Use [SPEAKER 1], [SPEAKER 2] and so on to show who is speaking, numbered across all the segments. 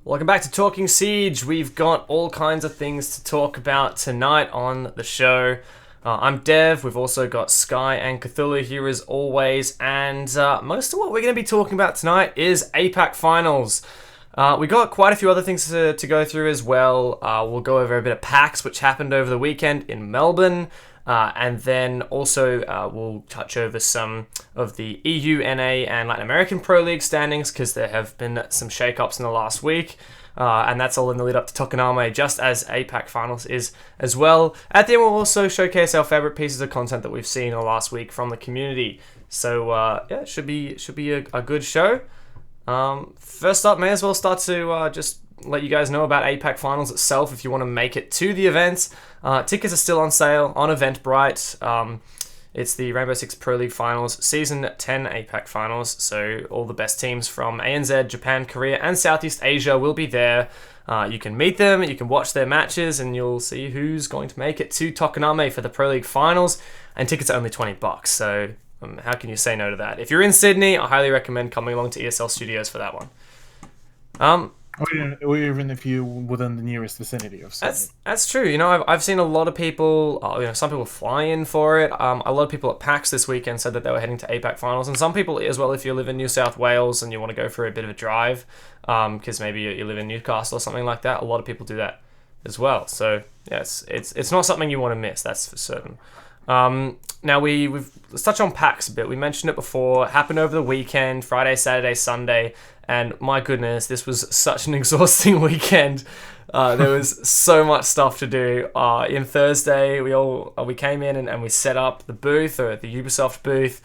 [SPEAKER 1] Welcome back to Talking Siege. We've got all kinds of things to talk about tonight on the show. I'm Dev. We've also got Sky and Cthulhu here as always, and most of what we're going to be talking about tonight is APAC finals. We got quite a few other things to go through as well. We'll go over a bit of PAX, which happened over the weekend in Melbourne. And then also we'll touch over some of the EU, NA, and Latin American Pro League standings because there have been some shake-ups in the last week. And that's all in the lead up to Tokoname, just as APAC Finals is as well. At the end, we'll also showcase our favourite pieces of content that we've seen in the last week from the community. So yeah, it should be a good show. First up, may as well start to just let you guys know about APAC Finals itself if you want to make it to the event. Tickets are still on sale on Eventbrite. It's the Rainbow Six Pro League Finals, Season 10 APAC Finals, so all the best teams from ANZ, Japan, Korea, and Southeast Asia will be there. You can meet them, you can watch their matches, and you'll see who's going to make it to Tokoname for the Pro League Finals, and tickets are only $20, so how can you say no to that? If you're in Sydney, I highly recommend coming along to ESL Studios for that one.
[SPEAKER 2] Or even if you're within the nearest vicinity of Sydney.
[SPEAKER 1] That's true. You know, I've seen a lot of people, some people fly in for it. A lot of people at PAX this weekend said that they were heading to APAC Finals, and some people as well if you live in New South Wales and you want to go for a bit of a drive, because maybe you live in Newcastle or something like that. A lot of people do that as well. So, yes, it's not something you want to miss, that's for certain. Now let's touch on PAX a bit. We mentioned it before. It happened over the weekend, Friday, Saturday, Sunday, and my goodness, this was such an exhausting weekend. There was so much stuff to do. In Thursday, we came in and we set up the booth, or the Ubisoft booth,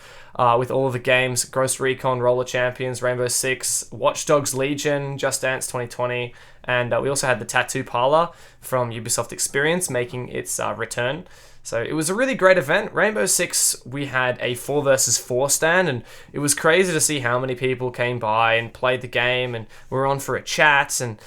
[SPEAKER 1] with all of the games: Ghost Recon, Roller Champions, Rainbow Six, Watch Dogs Legion, Just Dance 2020, and we also had the Tattoo Parlor from Ubisoft Experience making its return. So it was a really great event. Rainbow Six, we had a 4 versus 4 stand, and it was crazy to see how many people came by and played the game, and we were on for a chat, and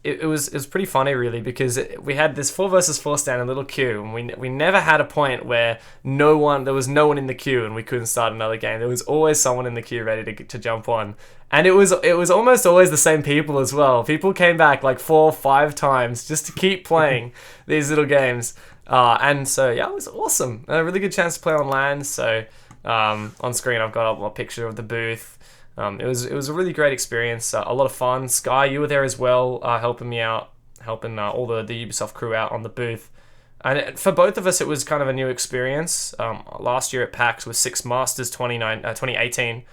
[SPEAKER 1] it was pretty funny really, because we had this 4 versus 4 stand in a little queue, and we never had a point where there was no one in the queue and we couldn't start another game. There was always someone in the queue ready to jump on. And it was almost always the same people as well. People came back like 4 or 5 times just to keep playing these little games. And so, yeah, it was awesome. A really good chance to play on LAN. So, on screen, I've got a picture of the booth. It was a really great experience. A lot of fun. Sky, you were there as well, helping me out, helping all the Ubisoft crew out on the booth. And for both of us, it was kind of a new experience. Last year at PAX with Six Masters 2018,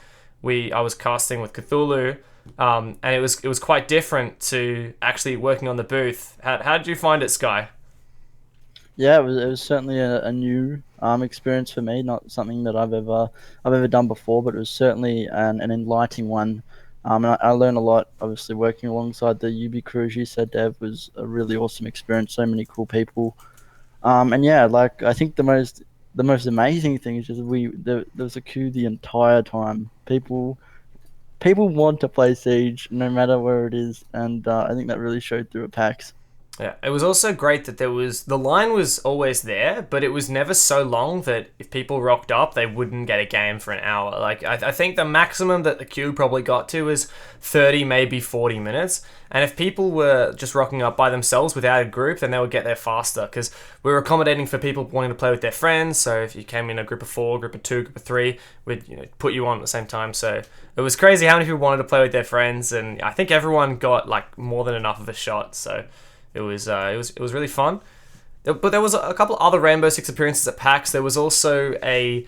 [SPEAKER 1] I was casting with Cthulhu, and it was quite different to actually working on the booth. How did you find it, Sky?
[SPEAKER 3] Yeah, it was certainly a new experience for me, not something that I've ever done before, but it was certainly an enlightening one. And I learned a lot. Obviously, working alongside the UB crew, as you said, Dev, was a really awesome experience. So many cool people. And yeah, like I think the most amazing thing is just there was a queue the entire time. People want to play Siege no matter where it is, and I think that really showed through at PAX.
[SPEAKER 1] Yeah, it was also great that the line was always there, but it was never so long that if people rocked up, they wouldn't get a game for an hour. Like I think the maximum that the queue probably got to is 30, maybe 40 minutes. And if people were just rocking up by themselves without a group, then they would get there faster because we were accommodating for people wanting to play with their friends. So if you came in a group of 4, group of 2, group of 3, we'd put you on at the same time. So it was crazy how many people wanted to play with their friends, and I think everyone got like more than enough of a shot. So it was really fun. But there was a couple of other Rainbow Six appearances at PAX. There was also a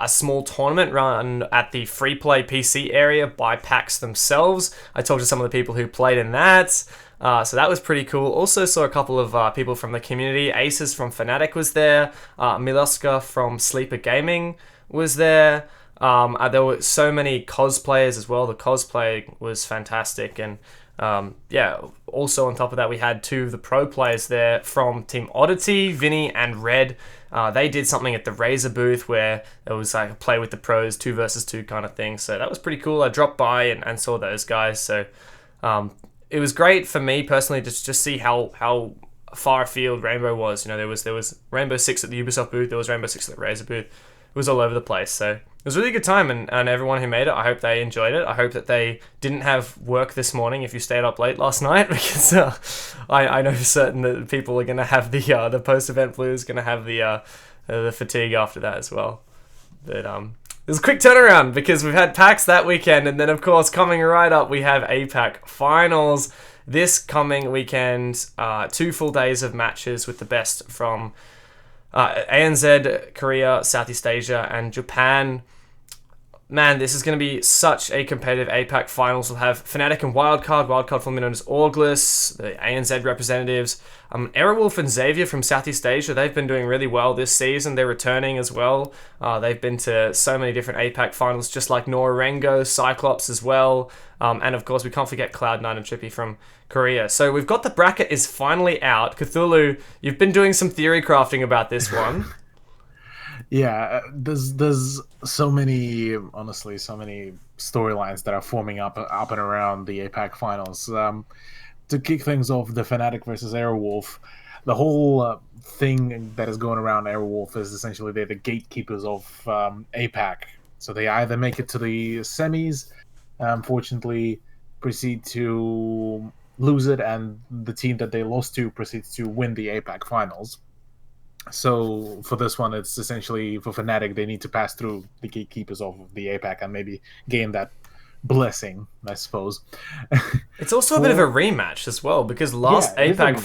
[SPEAKER 1] small tournament run at the free play PC area by PAX themselves. I talked to some of the people who played in that. So that was pretty cool. Also saw a couple of people from the community. Aces from Fnatic was there. Miloska from Sleeper Gaming was there. There were so many cosplayers as well. The cosplay was fantastic. And yeah, also on top of that, we had 2 of the pro players there from Team Oddity, Vinny and Red. They did something at the Razer booth where it was like a play with the pros, 2 versus 2 kind of thing. So that was pretty cool. I dropped by and saw those guys. So it was great for me personally to just see how far afield Rainbow was. There was Rainbow Six at the Ubisoft booth, there was Rainbow Six at the Razer booth. It was all over the place. So it was a really good time, and everyone who made it, I hope they enjoyed it. I hope that they didn't have work this morning if you stayed up late last night, because I know for certain that people are going to have the post-event blues, going to have the fatigue after that as well. But it was a quick turnaround because we've had PAX that weekend, and then of course coming right up we have APAC finals this coming weekend. 2 full days of matches with the best from ANZ, Korea, Southeast Asia, and Japan. Man, this is going to be such a competitive APAC finals. We'll have Fnatic and Wildcard formerly known as Auglis, the ANZ representatives. Aerowolf and Xavier from Southeast Asia, they've been doing really well this season. They're returning as well. They've been to so many different APAC finals, just like Norengo, Cyclops as well. And of course, we can't forget Cloud9 and Trippy from Korea. So we've got the bracket is finally out. Cthulhu, you've been doing some theory crafting about this one.
[SPEAKER 2] Yeah, there's so many, honestly, so many storylines that are forming up and around the APAC finals. To kick things off, the Fnatic versus Airwolf, the whole thing that is going around Airwolf is essentially they're the gatekeepers of APAC. So they either make it to the semis, unfortunately, proceed to lose it, and the team that they lost to proceeds to win the APAC finals. So for this one, it's essentially for Fnatic, they need to pass through the gatekeepers of the APAC and maybe gain that blessing, I suppose.
[SPEAKER 1] It's also a bit of a rematch as well, because last APAC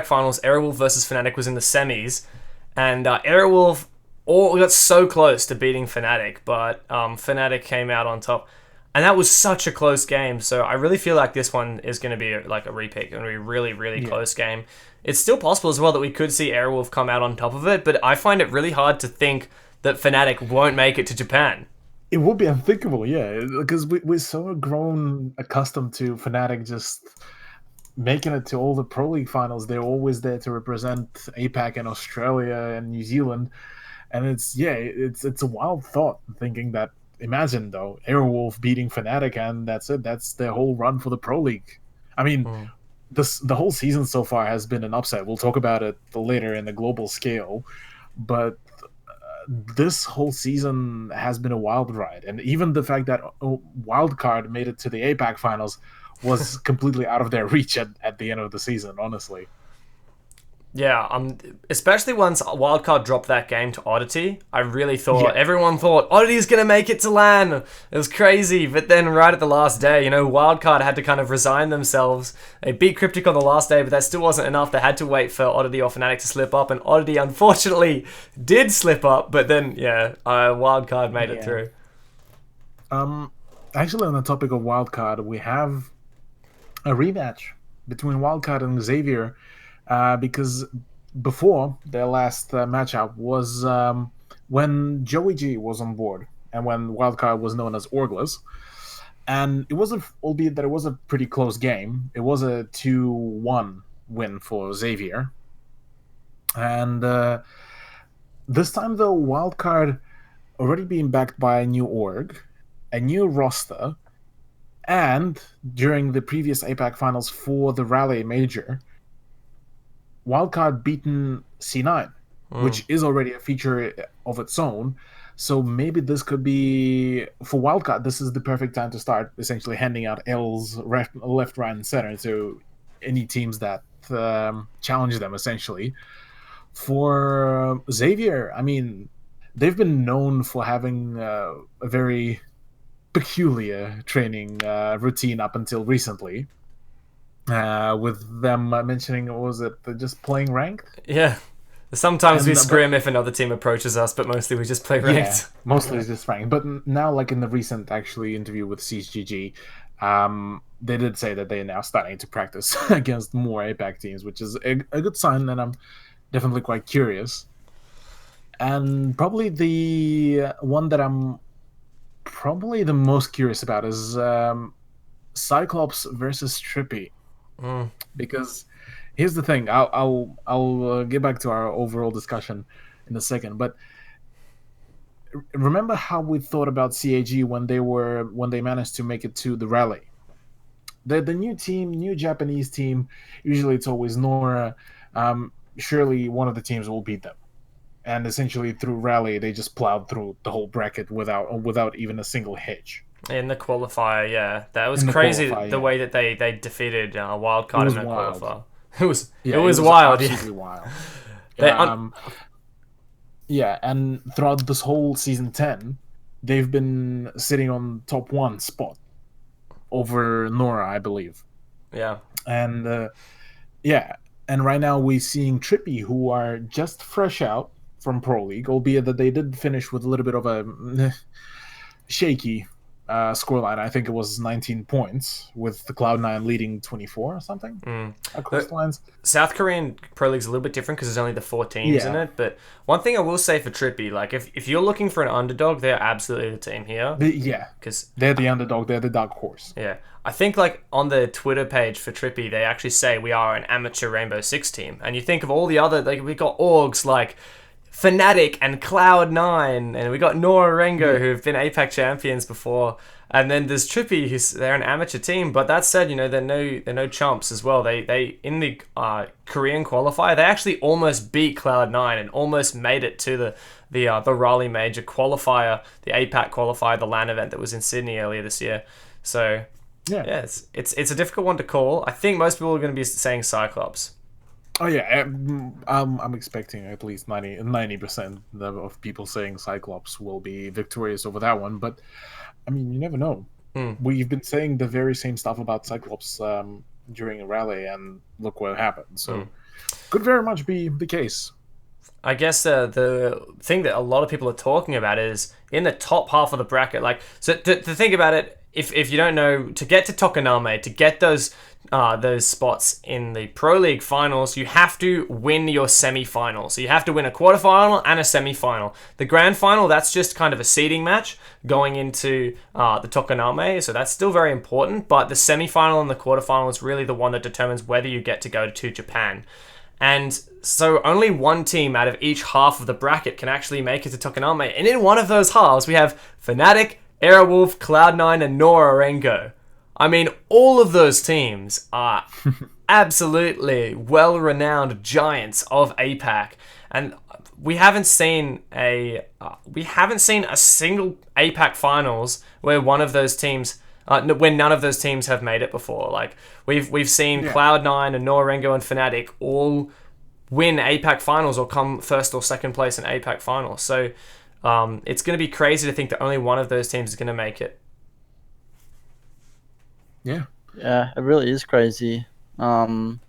[SPEAKER 1] finals, Airwolf versus Fnatic was in the semis, and Airwolf got so close to beating Fnatic, but Fnatic came out on top. And that was such a close game, so I really feel like this one is going to be like a repick. It's going to be a really, really close game. It's still possible as well that we could see Airwolf come out on top of it, but I find it really hard to think that Fnatic won't make it to Japan.
[SPEAKER 2] It would be unthinkable, yeah, because we're so grown accustomed to Fnatic just making it to all the Pro League finals. They're always there to represent APAC and Australia and New Zealand, and it's a wild thought thinking that. Imagine though, Airwolf beating Fnatic, and that's it. That's their whole run for the Pro League. I mean, the whole season so far has been an upset. We'll talk about it later in the global scale, but this whole season has been a wild ride, and even the fact that Wildcard made it to the APAC finals was completely out of their reach at the end of the season. Honestly.
[SPEAKER 1] Yeah, especially once Wildcard dropped that game to Oddity, I really thought, everyone thought, Oddity's going to make it to LAN. It was crazy, but then right at the last day, Wildcard had to kind of resign themselves. They beat Cryptic on the last day, but that still wasn't enough. They had to wait for Oddity or Fnatic to slip up, and Oddity unfortunately did slip up, but then, Wildcard made it through.
[SPEAKER 2] Actually, on the topic of Wildcard, we have a rematch between Wildcard and Xavier. Because before their last matchup was when Joey G was on board and when Wildcard was known as Orglas. And it was albeit that it was a pretty close game. It was a 2-1 win for Xavier. And this time, though, Wildcard already being backed by a new org, a new roster, and during the previous APAC finals for the Rally Major, Wildcard beaten C9, which is already a feature of its own. So maybe this could be, for Wildcard, this is the perfect time to start essentially handing out L's left, right, and center to any teams that challenge them, essentially. For Xavier, I mean, they've been known for having a very peculiar training routine up until recently. With them mentioning, what was it, just playing ranked?
[SPEAKER 1] Yeah. Sometimes
[SPEAKER 2] And,
[SPEAKER 1] we scrim if another team approaches us, but mostly we just play ranked.
[SPEAKER 2] Yeah, mostly it's just ranked. But now, like in the recent actually interview with CGG, they did say that they are now starting to practice against more APAC teams, which is a good sign, and I'm definitely quite curious. And probably the one that I'm probably the most curious about is Cyclops versus Trippy. Because here's the thing, I'll get back to our overall discussion in a second, but remember how we thought about CAG when they managed to make it to the rally. The new Japanese team, usually it's always Nora. Surely one of the teams will beat them, and essentially through rally they just plowed through the whole bracket without even a single hitch.
[SPEAKER 1] In the qualifier, yeah, that was crazy. The way that they defeated Wildcard in the qualifier, it was wild.
[SPEAKER 2] Absolutely wild. Yeah, and throughout this whole season 10, they've been sitting on top 1 spot over Nora, I believe.
[SPEAKER 1] Yeah,
[SPEAKER 2] and and right now we're seeing Trippy, who are just fresh out from Pro League, albeit that they did finish with a little bit of a shaky scoreline. I think it was 19 points, with the Cloud9 leading 24 or something across the lines.
[SPEAKER 1] South Korean Pro League's a little bit different because there's only the 4 teams in it. But one thing I will say for Trippy, like if you're looking for an underdog, they're absolutely the team here.
[SPEAKER 2] Because they're the underdog, they're the dark horse.
[SPEAKER 1] Yeah, I think like on the Twitter page for Trippy, they actually say we are an amateur Rainbow Six team, and you think of all the other, like we got orgs like Fnatic and Cloud9, and we got Nora Rengo, who've been APAC champions before, and then there's Trippy, they're an amateur team. But that said, they're no chumps as well. They in the Korean qualifier, they actually almost beat Cloud9 and almost made it to the Raleigh Major qualifier, the APAC qualifier, the LAN event that was in Sydney earlier this year. So yeah, it's a difficult one to call. I think most people are going to be saying Cyclops.
[SPEAKER 2] Oh yeah, I'm expecting at least 90% of people saying Cyclops will be victorious over that one. But I mean, you never know. We've been saying the very same stuff about Cyclops during a rally, and look what happened. So could very much be the case.
[SPEAKER 1] I guess the thing that a lot of people are talking about is in the top half of the bracket. Like, so to think about it, if you don't know, to get to Tokoname, to get those spots in the Pro League finals, you have to win your semi-final. So you have to win a quarterfinal and a semi-final. The grand final, that's just kind of a seeding match going into the Tokoname, so that's still very important, but the semi-final and the quarterfinal is really the one that determines whether you get to go to Japan. And so only one team out of each half of the bracket can actually make it to Tokoname. And in one of those halves, we have Fnatic, Airwolf, Cloud9, and Nora Rengo. I mean, all of those teams are absolutely well-renowned giants of APAC, and we haven't seen a single APAC finals where one of those teams, when none of those teams have made it before. Like we've seen Cloud9 and Nora Rengo and Fnatic all win APAC finals or come first or second place in APAC finals. So it's going to be crazy to think that only one of those teams is going to make it.
[SPEAKER 2] Yeah,
[SPEAKER 3] it really is crazy. And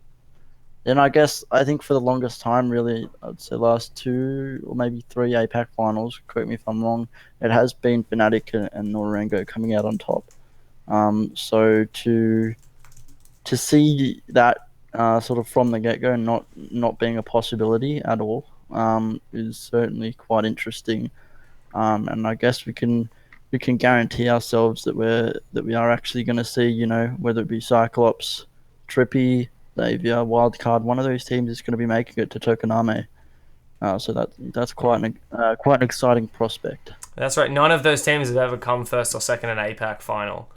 [SPEAKER 3] I think for the longest time, really, I'd say last 2 or maybe 3 APAC finals, correct me if I'm wrong, it has been Fnatic and Nora Rengo coming out on top. So to see that sort of from the get-go, not being a possibility at all, is certainly quite interesting. And I guess we can guarantee ourselves that we are actually going to see, whether it be Cyclops, Trippy, Xavier, Wildcard, one of those teams is going to be making it to Tokoname. So that's quite an exciting prospect.
[SPEAKER 1] That's right. None of those teams have ever come first or second in an APAC final.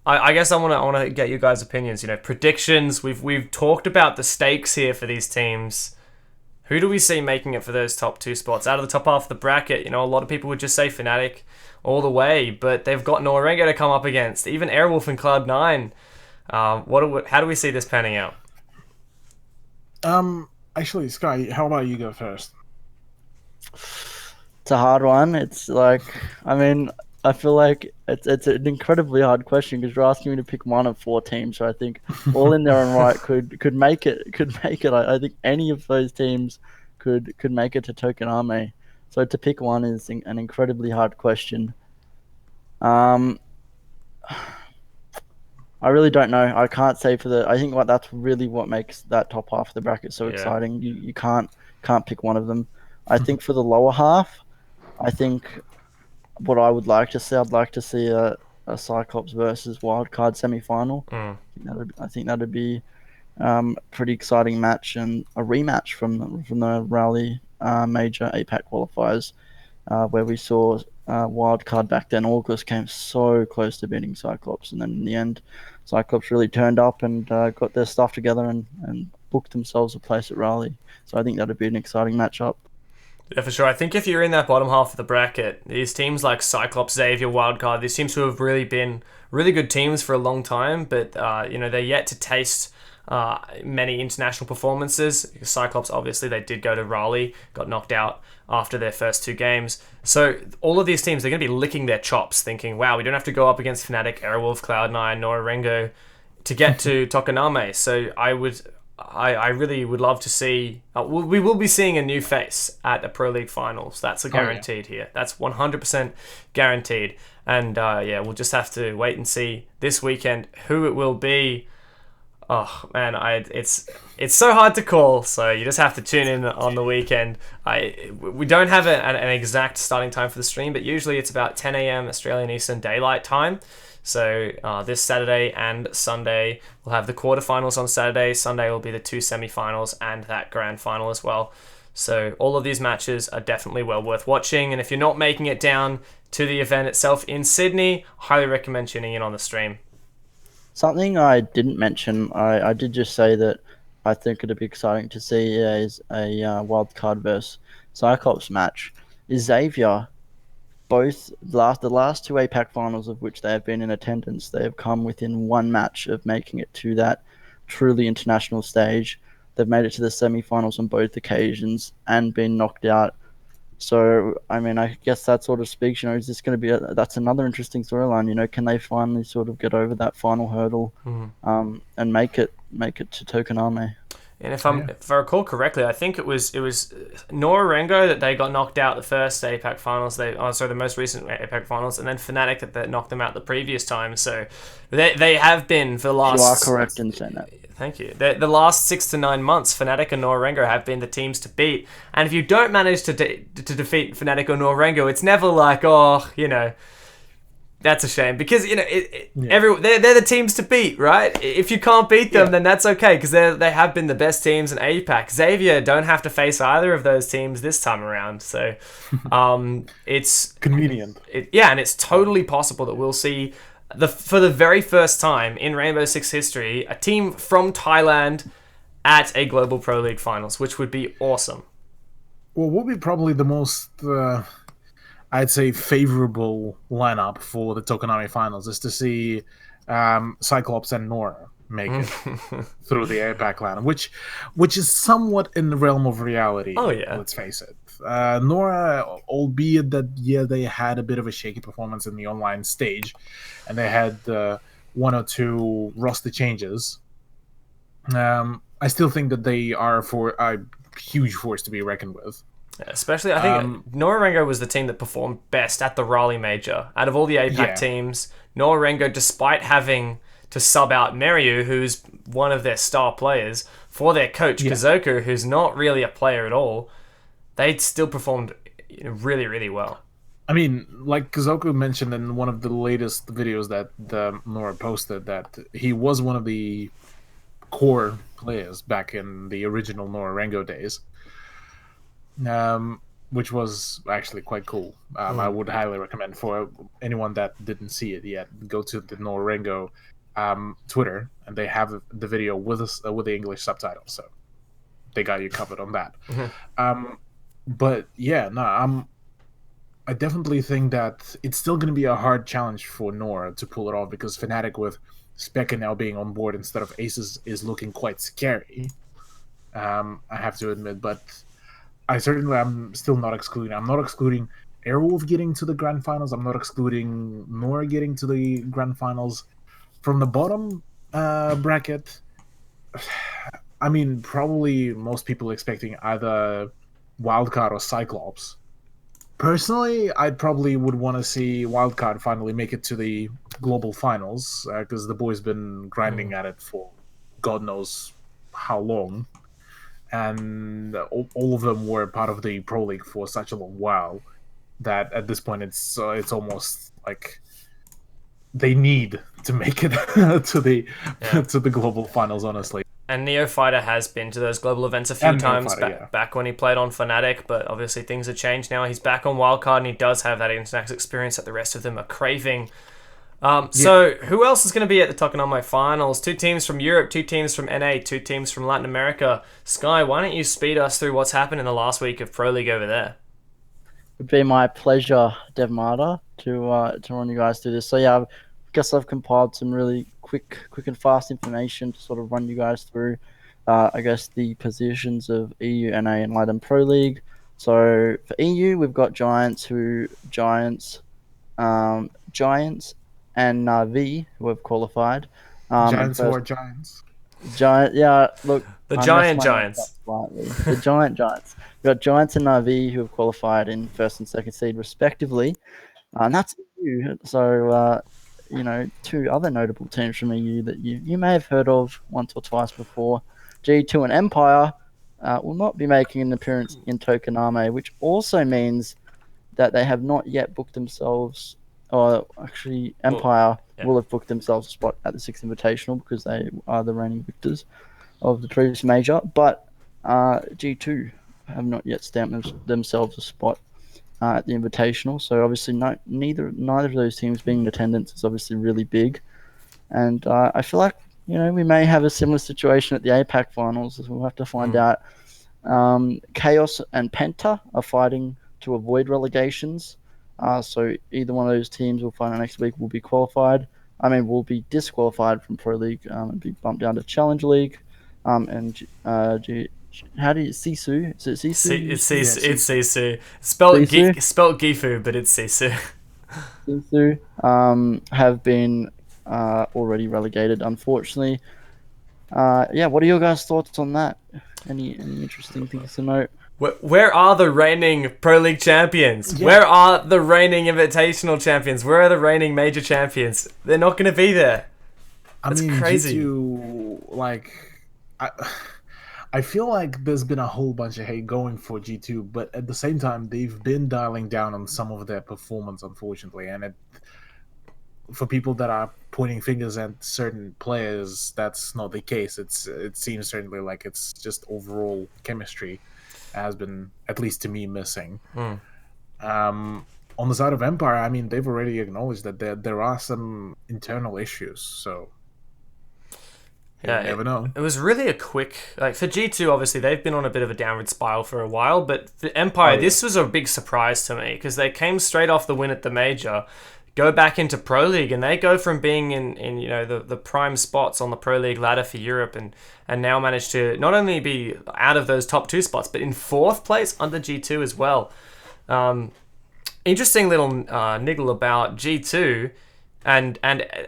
[SPEAKER 1] I guess I want to get you guys' opinions. Predictions. We've talked about the stakes here for these teams. Who do we see making it for those top 2 spots out of the top half of the bracket? A lot of people would just say Fnatic all the way, but they've got Norengo to come up against, even Airwolf and Cloud9. How do we see this panning out?
[SPEAKER 2] Actually, Sky, how about you go first?
[SPEAKER 3] It's a hard one. It's like, I feel like it's an incredibly hard question because you're asking me to pick one of 4 teams. So I think all in their own right could make it. I think any of those teams could make it to Tokoname. So to pick one is an incredibly hard question. I really don't know. I can't say I think that's really what makes that top half of the bracket so exciting. You can't pick one of them. I think for the lower half, I think what I would like to see, I'd like to see a Cyclops versus Wildcard semi-final. I think that'd be pretty exciting match and a rematch from the Rally major APAC qualifiers, where we saw Wildcard back then. August came so close to beating Cyclops, and then in the end, Cyclops really turned up and got their stuff together and booked themselves a place at Rally. So I think that'd be an exciting matchup.
[SPEAKER 1] Yeah, for sure. I think if you're in that bottom half of the bracket, these teams like Cyclops, Xavier, Wildcard, these seems to have really been really good teams for a long time, but they're yet to taste many international performances. Cyclops, obviously, they did go to Raleigh, got knocked out after their first 2 games. So all of these teams, they're going to be licking their chops, thinking, wow, we don't have to go up against Fnatic, Airwolf, Cloud9, Norengo to get to Tokoname. So I really would love to see. We will be seeing a new face at the Pro League Finals. That's guaranteed here. That's 100% guaranteed. And we'll just have to wait and see this weekend who it will be. Oh man, it's so hard to call. So you just have to tune in on the weekend. We don't have an exact starting time for the stream, but usually it's about 10 a.m. Australian Eastern Daylight Time. So this Saturday and Sunday, we'll have the quarterfinals on Saturday. Sunday will be the 2 semi-finals and that grand final as well. So all of these matches are definitely well worth watching. And if you're not making it down to the event itself in Sydney, highly recommend tuning in on the stream.
[SPEAKER 3] Something I didn't mention, I did just say that I think it'd be exciting to see is a Wildcard versus Cyclops match. Is Xavier... Both the last 2 APAC finals of which they have been in attendance, they have come within 1 match of making it to that truly international stage. They've made it to the semi-finals on both occasions and been knocked out. So, I guess that sort of speaks, is this going to be that's another interesting storyline, can they finally sort of get over that final hurdle and make it to Tokoname?
[SPEAKER 1] And if I recall correctly, I think it was Norengo that they got knocked out the first APAC finals. The most recent APAC finals, and then Fnatic that knocked them out the previous time. So they have been for the last.
[SPEAKER 3] You are correct in saying that.
[SPEAKER 1] Thank you. The last 6 to 9 months, Fnatic and Norengo have been the teams to beat. And if you don't manage to defeat Fnatic or Norengo, it's never like, that's a shame, because they're the teams to beat, right? If you can't beat them, then that's okay, because they have been the best teams in APAC. Xavier don't have to face either of those teams this time around, so it's
[SPEAKER 2] convenient.
[SPEAKER 1] And it's totally possible that we'll see for the very first time in Rainbow Six history a team from Thailand at a Global Pro League Finals, which would be awesome.
[SPEAKER 2] Well, what would be probably the most I'd say favorable lineup for the Tokonami finals is to see Cyclops and Nora make it through the APAC lineup, which is somewhat in the realm of reality.
[SPEAKER 1] Oh yeah,
[SPEAKER 2] let's face it. Nora, albeit that they had a bit of a shaky performance in the online stage, and they had 1 or 2 roster changes. I still think that they are a huge force to be reckoned with.
[SPEAKER 1] Especially, I think Norengo was the team that performed best at the Raleigh Major. Out of all the APAC teams, Norengo, despite having to sub out Meryu, who's one of their star players, for their coach, Kazoku, who's not really a player at all, they still performed really, really well.
[SPEAKER 2] I mean, like Kazoku mentioned in one of the latest videos that Nora posted, that he was one of the core players back in the original Nora Rengo days, which was actually quite cool. I would highly recommend for anyone that didn't see it yet, go to the Nora Rengo Twitter, and they have the video with the English subtitles, so they got you covered on that. But yeah, no, I definitely think that it's still going to be a hard challenge for Nora to pull it off, because Fnatic with Specca now being on board instead of Aces is looking quite scary. I have to admit, but I'm still not excluding. I'm not excluding Airwolf getting to the grand finals. I'm not excluding Nora getting to the grand finals. From the bottom bracket, I mean, probably most people expecting either Wildcard or Cyclops. Personally, I probably would want to see Wildcard finally make it to the global finals, because the boys been grinding at it for God knows how long, and all of them were part of the Pro League for such a long while that at this point it's almost like they need to make it to the global finals, honestly.
[SPEAKER 1] And Neophyter has been to those global events a few times back when he played on Fnatic, but obviously things have changed now. He's back on Wildcard, and he does have that international experience that the rest of them are craving. So who else is going to be at the Tokonome finals? 2 teams from Europe, 2 teams from NA, 2 teams from Latin America. Sky, why don't you speed us through what's happened in the last week of Pro League over there?
[SPEAKER 3] It would be my pleasure, Devmata, to run you guys through this. So yeah, I guess I've compiled some really quick and fast information to sort of run you guys through, I guess, the positions of EU, NA, and Latin Pro League. So for EU, we've got Giants, and Navi, who have qualified.
[SPEAKER 2] Giants or Giants?
[SPEAKER 3] Look.
[SPEAKER 1] The Giants.
[SPEAKER 3] The Giants. We've got Giants and Navi, who have qualified in first and second seed, respectively. And that's EU. So, 2 other notable teams from EU that you may have heard of once or twice before. G2 and Empire will not be making an appearance in Tokoname, which also means that they have not yet booked themselves, or actually Empire will have booked themselves a spot at the 6th Invitational, because they are the reigning victors of the previous major. But G2 have not yet stamped themselves a spot at the Invitational, so obviously neither of those teams being in attendance is obviously really big, and I feel like we may have a similar situation at the APAC finals, as we'll have to find out. Chaos and Penta are fighting to avoid relegations, so either one of those teams we'll find out next week will be disqualified from Pro League and be bumped down to Challenge League, and how do you Sisu? Is it Sisu?
[SPEAKER 1] It's Sisu. Spelled Gifu, but it's Sisu.
[SPEAKER 3] Sisu have been already relegated, unfortunately. What are your guys' thoughts on that? Any interesting things to note?
[SPEAKER 1] Where are the reigning Pro League champions? Yeah. Where are the reigning Invitational champions? Where are the reigning major champions? They're not going to be there. That's crazy.
[SPEAKER 2] G2, I feel like there's been a whole bunch of hate going for G2, but at the same time, they've been dialing down on some of their performance, unfortunately. And for people that are pointing fingers at certain players, that's not the case. It seems certainly like it's just overall chemistry has been, at least to me, missing. On the side of Empire, I mean, they've already acknowledged that there are some internal issues, so... You never know.
[SPEAKER 1] It was really a quick... for G2, obviously, they've been on a bit of a downward spiral for a while, but for Empire, this was a big surprise to me, because they came straight off the win at the Major, go back into Pro League, and they go from being in the prime spots on the Pro League ladder for Europe, and now manage to not only be out of those top 2 spots, but in 4th place under G2 as well. Interesting little niggle about G2... And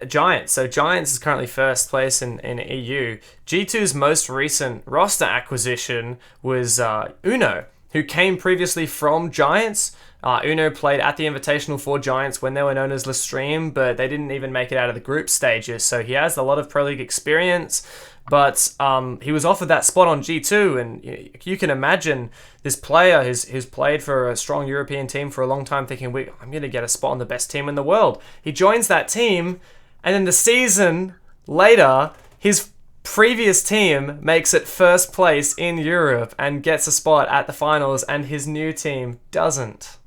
[SPEAKER 1] Giants. So Giants is currently 1st place in EU. G2's most recent roster acquisition was Uno, who came previously from Giants. Uno played at the Invitational for Giants when they were known as Lestream, but they didn't even make it out of the group stages. So he has a lot of Pro League experience, but he was offered that spot on G2, and you can imagine this player who's played for a strong European team for a long time thinking, I'm going to get a spot on the best team in the world. He joins that team, and then the season later, his previous team makes it first place in Europe and gets a spot at the finals, and his new team doesn't.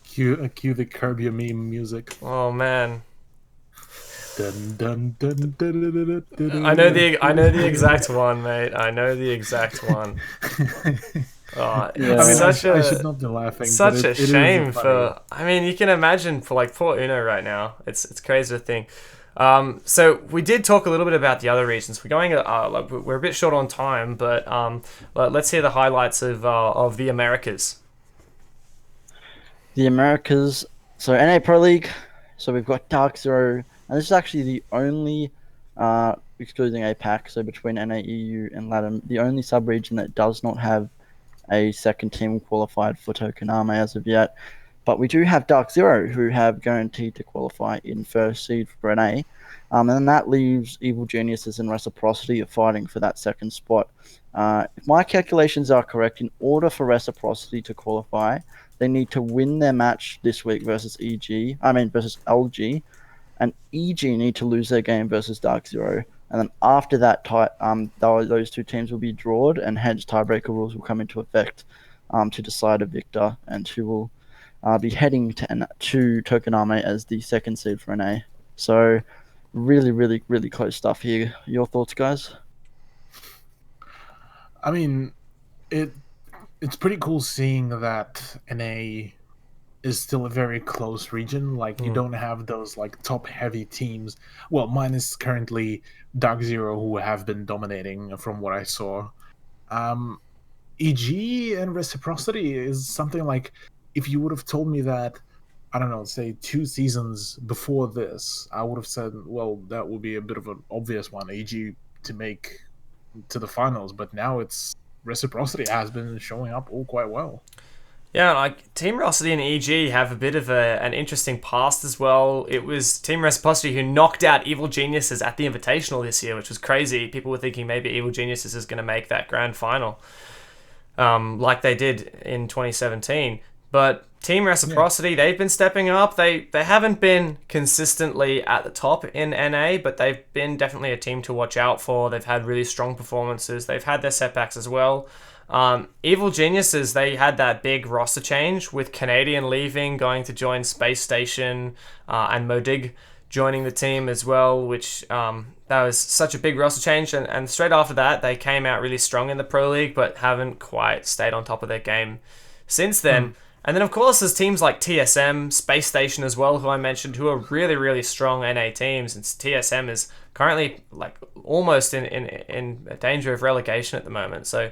[SPEAKER 2] Cue the Curb Your Meme music.
[SPEAKER 1] Oh man.
[SPEAKER 2] Dun, dun, dun, dun, dun, dun, dun,
[SPEAKER 1] I know the exact one, mate. I know the exact one. Oh,
[SPEAKER 3] Yeah.
[SPEAKER 2] I mean,
[SPEAKER 1] such
[SPEAKER 2] I
[SPEAKER 1] a
[SPEAKER 2] should not be laughing.
[SPEAKER 1] such
[SPEAKER 2] but
[SPEAKER 1] a
[SPEAKER 2] it is
[SPEAKER 1] shame
[SPEAKER 2] funny.
[SPEAKER 1] for. I mean, you can imagine for like poor Uno right now. It's crazy to think. So we did talk a little bit about the other regions. We're going. We're a bit short on time, but let's hear the highlights of the Americas.
[SPEAKER 3] The Americas, so NA Pro League, so we've got Dark Zero, and this is actually the only, excluding APAC, so between NA, EU, and LATAM, the only sub-region that does not have a second team qualified for Tokoname as of yet. But we do have Dark Zero, who have guaranteed to qualify in first seed for NA. And then that leaves Evil Geniuses and Reciprocity fighting for that second spot. If my calculations are correct, in order for Reciprocity to qualify, they need to win their match this week versus versus LG, and EG need to lose their game versus Dark Zero. And then after that, those two teams will be drawn, and hence tiebreaker rules will come into effect to decide a victor and who will be heading to Tokoname as the second seed for NA. So really, really, really close stuff here. Your thoughts, guys?
[SPEAKER 2] I mean, it's pretty cool seeing that NA is still a very close region. Like, you don't have those like top heavy teams. Well, minus currently Dark Zero, who have been dominating from what I saw. EG and Reciprocity is something like, if you would have told me that, I don't know, say 2 seasons before this, I would have said, well, that would be a bit of an obvious one, EG to make to the finals. But now it's Reciprocity has been showing up all quite well.
[SPEAKER 1] Yeah, like Team Reciprocity and EG have a bit of an interesting past as well. It was Team Reciprocity who knocked out Evil Geniuses at the Invitational this year, which was crazy. People were thinking maybe Evil Geniuses is going to make that grand final, like they did in 2017. But Team Reciprocity, they've been stepping up. They haven't been consistently at the top in NA, but they've been definitely a team to watch out for. They've had really strong performances. They've had their setbacks as well. Evil Geniuses, they had that big roster change with Canadian leaving, going to join Space Station, and Modig joining the team as well, which that was such a big roster change. And straight after that, they came out really strong in the Pro League, but haven't quite stayed on top of their game since then. And then, of course, there's teams like TSM, Space Station as well, who I mentioned, who are really, really strong NA teams. And TSM is currently like almost in danger of relegation at the moment. So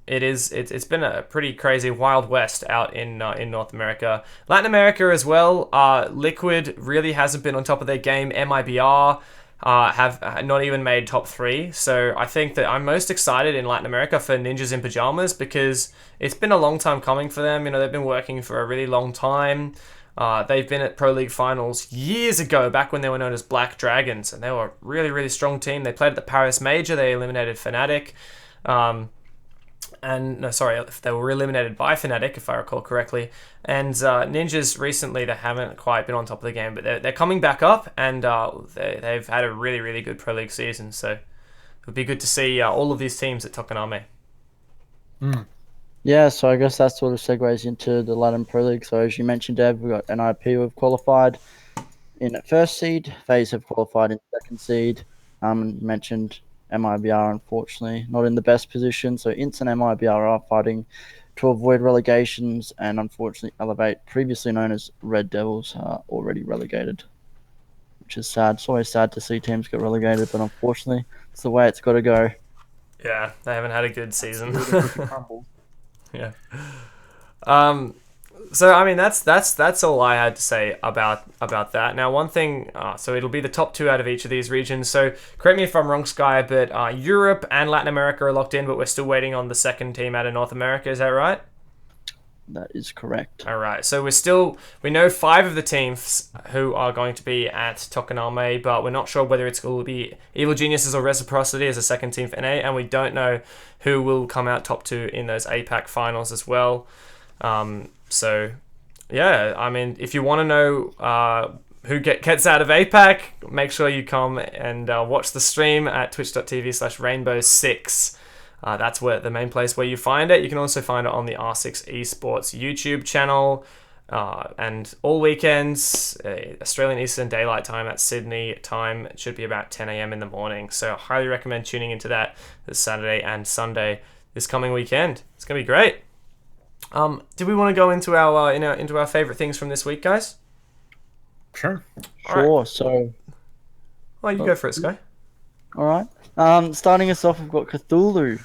[SPEAKER 1] it's been a pretty crazy Wild West out in North America. Latin America as well, Liquid really hasn't been on top of their game. MIBR have not even made top 3. So I think that I'm most excited in Latin America for Ninjas in Pajamas, because it's been a long time coming for them. You know, they've been working for a really long time. They've been at Pro League finals years ago, back when they were known as Black Dragons, and they were a really, really strong team. They played at the Paris Major. They eliminated Fnatic. They were eliminated by Fnatic, if I recall correctly. And Ninjas recently, they haven't quite been on top of the game, but they're coming back up, and they've had a really, really good Pro League season. So it would be good to see all of these teams at Tokoname.
[SPEAKER 3] Yeah, so I guess that sort of segues into the Latin Pro League. So as you mentioned, Dev, we've got NIP who have qualified in first seed. FaZe have qualified in second seed. You mentioned MIBR, unfortunately, not in the best position. So Ints and MIBR are fighting to avoid relegations, and unfortunately Elevate, previously known as Red Devils, are already relegated, which is sad. It's always sad to see teams get relegated, but unfortunately it's the way it's got to go.
[SPEAKER 1] Yeah, they haven't had a good season. Yeah. So I mean that's all I had to say about that. Now, one thing, so it'll be the top 2 out of each of these regions. So correct me if I'm wrong, Sky, but Europe and Latin America are locked in, but we're still waiting on the second team out of North America. Is that right?
[SPEAKER 3] That is correct.
[SPEAKER 1] All right, so we know 5 of the teams who are going to be at Tokoname, but we're not sure whether it's going to be Evil Geniuses or Reciprocity as a second team for NA, and we don't know who will come out top 2 in those APAC finals as well. So, yeah, I mean, if you want to know who gets out of APAC, make sure you come and watch the stream at twitch.tv/rainbow6. That's where the main place where you find it. You can also find it on the R6 Esports YouTube channel. And all weekends, Australian Eastern Daylight Time at Sydney time, it should be about 10 a.m. in the morning. So I highly recommend tuning into that this Saturday and Sunday this coming weekend. It's going to be great. Do we want to go into our favorite things from this week, guys?
[SPEAKER 2] Sure.
[SPEAKER 3] Sure.
[SPEAKER 1] Right.
[SPEAKER 3] So,
[SPEAKER 1] Well, you go for it, Sky.
[SPEAKER 3] all right. Starting us off, we've got Cthulhu,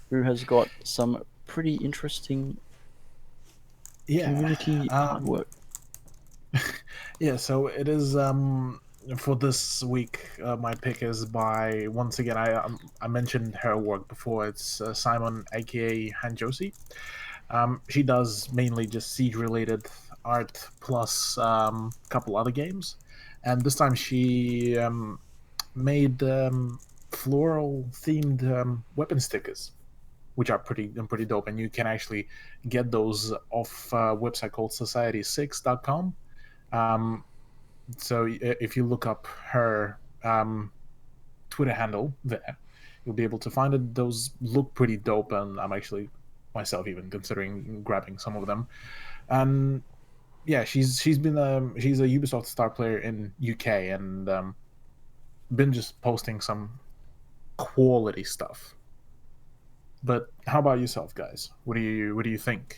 [SPEAKER 3] who has got some pretty interesting community artwork.
[SPEAKER 2] Yeah, so it is for this week. My pick is by, once again, I mentioned her work before. It's Simon, aka Hanjosi. She does mainly just Siege related art plus a couple other games, and this time she made floral themed weapon stickers, which are pretty dope, and you can actually get those off a website called society6.com. So if you look up her Twitter handle there, you'll be able to find it. Those look pretty dope, and I'm actually myself even considering grabbing some of them. And yeah, she's a Ubisoft star player in UK, and been just posting some quality stuff. But how about yourself, guys? What do you think?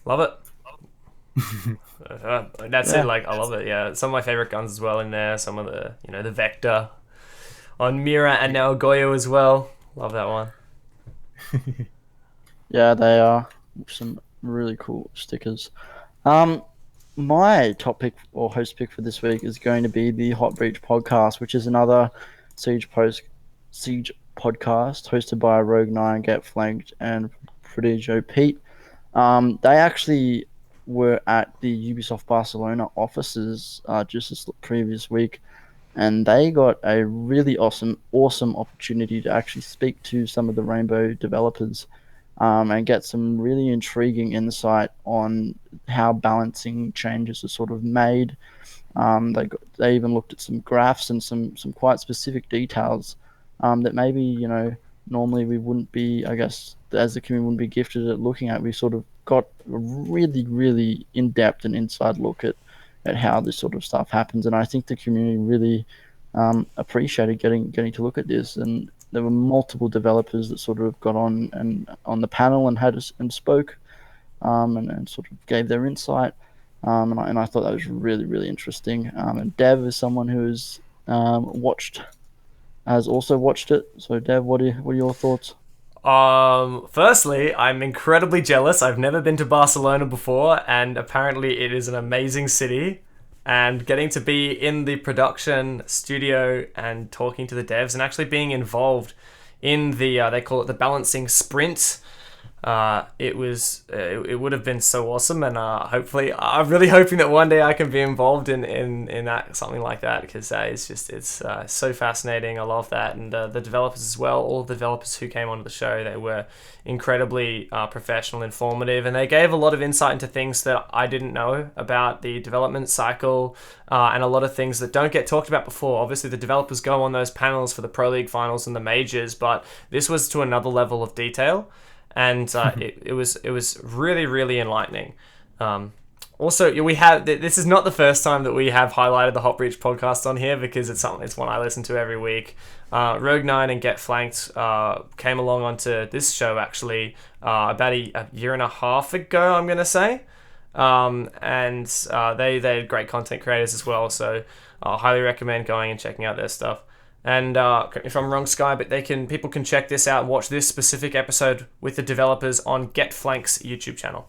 [SPEAKER 1] Love it. That's it. Like, I love it. Yeah, some of my favorite guns as well in there. Some of the the Vector on Mira and now Goyo as well. Love that one.
[SPEAKER 3] Yeah, they are some really cool stickers. My top pick or host pick for this week is going to be the Hot Breach podcast, which is another Siege podcast hosted by Rogue9, Get Flanked, and Prodigio Pete. They actually were at the Ubisoft Barcelona offices just this previous week, and they got a really awesome opportunity to actually speak to some of the Rainbow developers and get some really intriguing insight on how balancing changes are sort of made. They even looked at some graphs and some quite specific details that maybe normally we wouldn't be, I guess, as the community wouldn't be gifted at looking at. We sort of got a really, really in-depth and inside look at how this sort of stuff happens, and I think the community really appreciated getting to look at this. And there were multiple developers that sort of got on the panel and spoke and sort of gave their insight, and I thought that was really, really interesting. And Dev is someone who's has also watched it. So Dev, what are your thoughts?
[SPEAKER 1] Firstly, I'm incredibly jealous. I've never been to Barcelona before, and apparently it is an amazing city. And getting to be in the production studio and talking to the devs and actually being involved in the they call it the balancing sprint. It would have been so awesome, and hopefully I'm really hoping that one day I can be involved in that, something like that, because it's so fascinating. I love that, and the developers as well. All the developers who came onto the show, they were incredibly professional, informative, and they gave a lot of insight into things that I didn't know about the development cycle, and a lot of things that don't get talked about before. Obviously, the developers go on those panels for the Pro League finals and the majors, but this was to another level of detail. And it was really, really enlightening. Also, this is not the first time that we have highlighted the Hot Breach podcast on here, because it's one I listen to every week. Rogue9 and Get Flanked came along onto this show actually about a year and a half ago, I'm gonna say, and they had great content creators as well. So I highly recommend going and checking out their stuff. And if I'm wrong, Sky, but people can check this out and watch this specific episode with the developers on Get Flank's YouTube channel.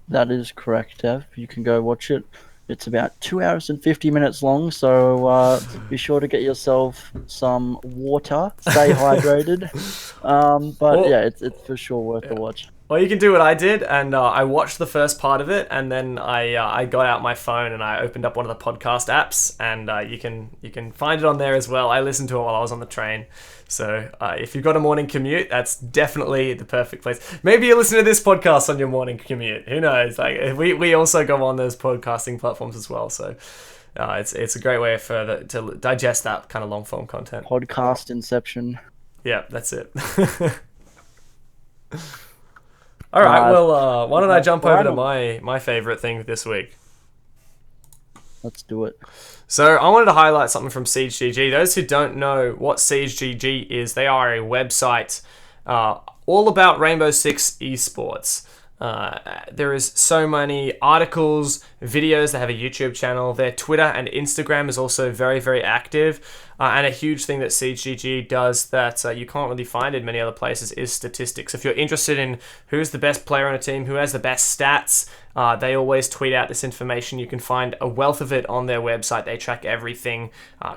[SPEAKER 3] That is correct, Dev. You can go watch it. It's about 2 hours and 50 minutes long, so be sure to get yourself some water. Stay hydrated. But yeah, it's for sure worth a watch.
[SPEAKER 1] Or you can do what I did, and I watched the first part of it, and then I got out my phone and I opened up one of the podcast apps, and you can find it on there as well. I listened to it while I was on the train, so if you've got a morning commute, that's definitely the perfect place. Maybe you listen to this podcast on your morning commute. Who knows? Like we also go on those podcasting platforms as well, so it's a great way to digest that kind of long form content.
[SPEAKER 3] Podcast inception.
[SPEAKER 1] Yeah, that's it. All right, well, why don't I jump over to my favorite thing this week?
[SPEAKER 3] Let's do it.
[SPEAKER 1] So I wanted to highlight something from SiegeGG. Those who don't know what SiegeGG is, they are a website all about Rainbow Six esports. There is so many articles, videos. They have a YouTube channel. Their Twitter and Instagram is also very, very active. And a huge thing that SiegeGG does that you can't really find in many other places is statistics. If you're interested in who's the best player on a team, who has the best stats, they always tweet out this information. You can find a wealth of it on their website. They track everything,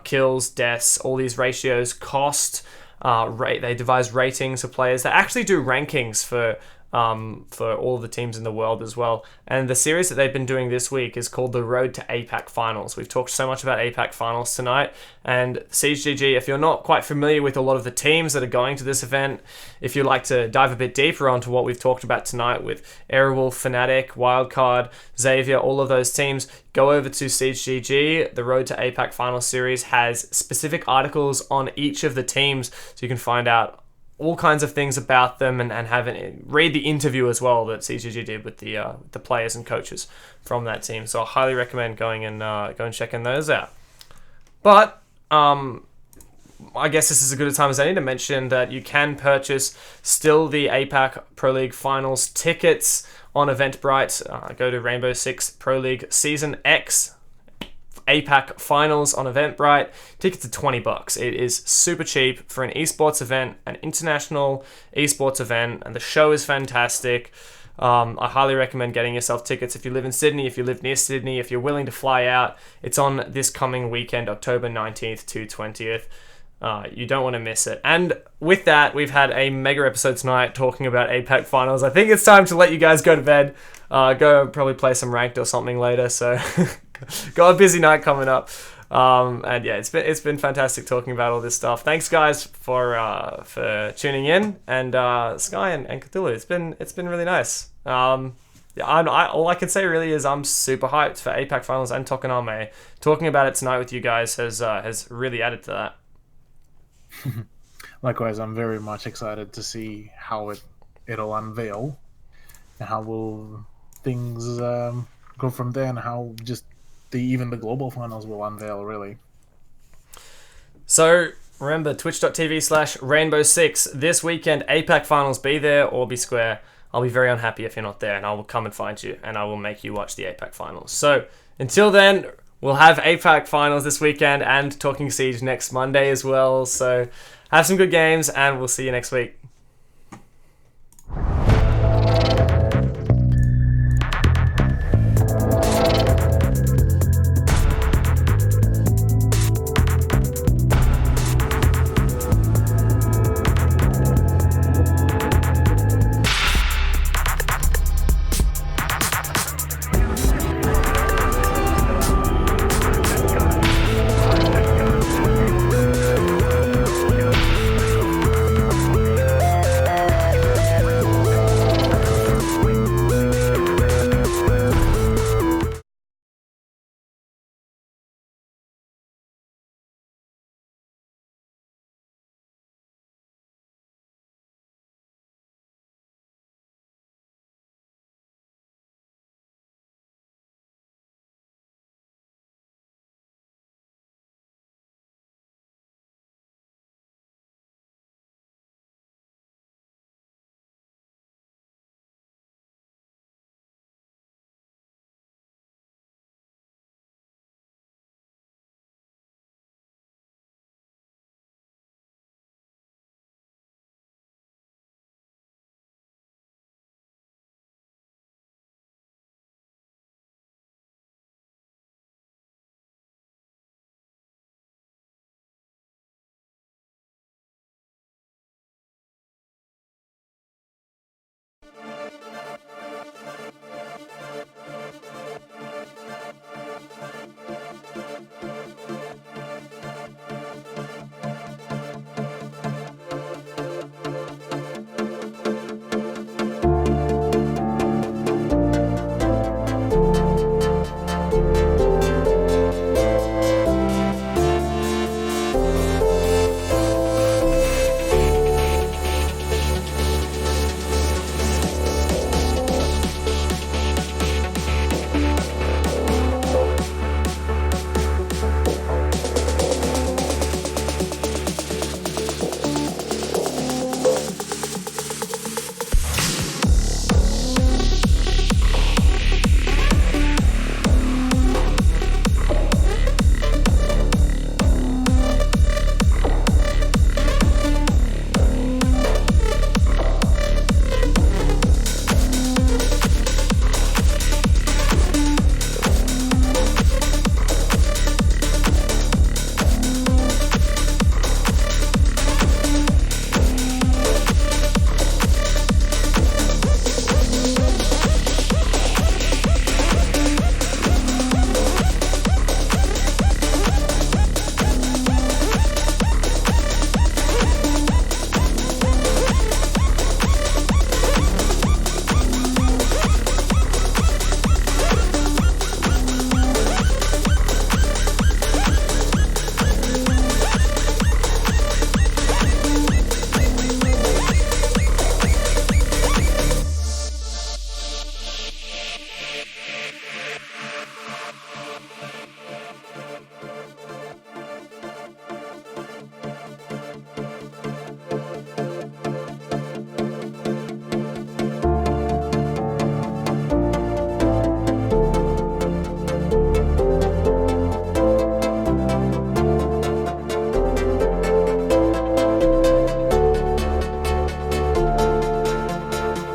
[SPEAKER 1] kills, deaths, all these ratios, cost, they devise ratings for players. They actually do rankings for all the teams in the world as well. And the series that they've been doing this week is called The Road to APAC Finals. We've talked so much about APAC Finals tonight. And SiegeGG, if you're not quite familiar with a lot of the teams that are going to this event, if you'd like to dive a bit deeper onto what we've talked about tonight with Airwolf, Fnatic, Wildcard, Xavier, all of those teams, go over to SiegeGG. The Road to APAC Finals series has specific articles on each of the teams, so you can find out all kinds of things about them and read the interview as well that CGG did with the players and coaches from that team. So I highly recommend going and checking those out. But I guess this is as good a time as any to mention that you can purchase still the APAC Pro League Finals tickets on Eventbrite. Go to Rainbow Six Pro League Season X APAC Finals on Eventbrite. Tickets are $20. It is super cheap for an esports event, an international esports event, and the show is fantastic. I highly recommend getting yourself tickets if you live in Sydney, if you live near Sydney, if you're willing to fly out. It's on this coming weekend, October 19th to 20th. You don't want to miss it. And with that, we've had a mega episode tonight talking about APAC Finals. I think it's time to let you guys go to bed. Go probably play some ranked or something later. So got a busy night coming up. And yeah, it's been fantastic talking about all this stuff. Thanks guys for tuning in, and Sky and Cthulhu. It's been really nice. Yeah, all I can say really is I'm super hyped for APAC Finals and Tokoname. Talking about it tonight with you guys has really added to that.
[SPEAKER 2] Likewise, I'm very much excited to see how it'll unveil and how will things go from there, and how just even the global finals will unveil, really.
[SPEAKER 1] So remember, twitch.tv/Rainbow6 this weekend, APAC Finals. Be there or be square. I'll be very unhappy if you're not there, and I will come and find you, and I will make you watch the APAC Finals. So until then, we'll have APAC Finals this weekend and Talking Siege next Monday as well. So have some good games, and we'll see you next week.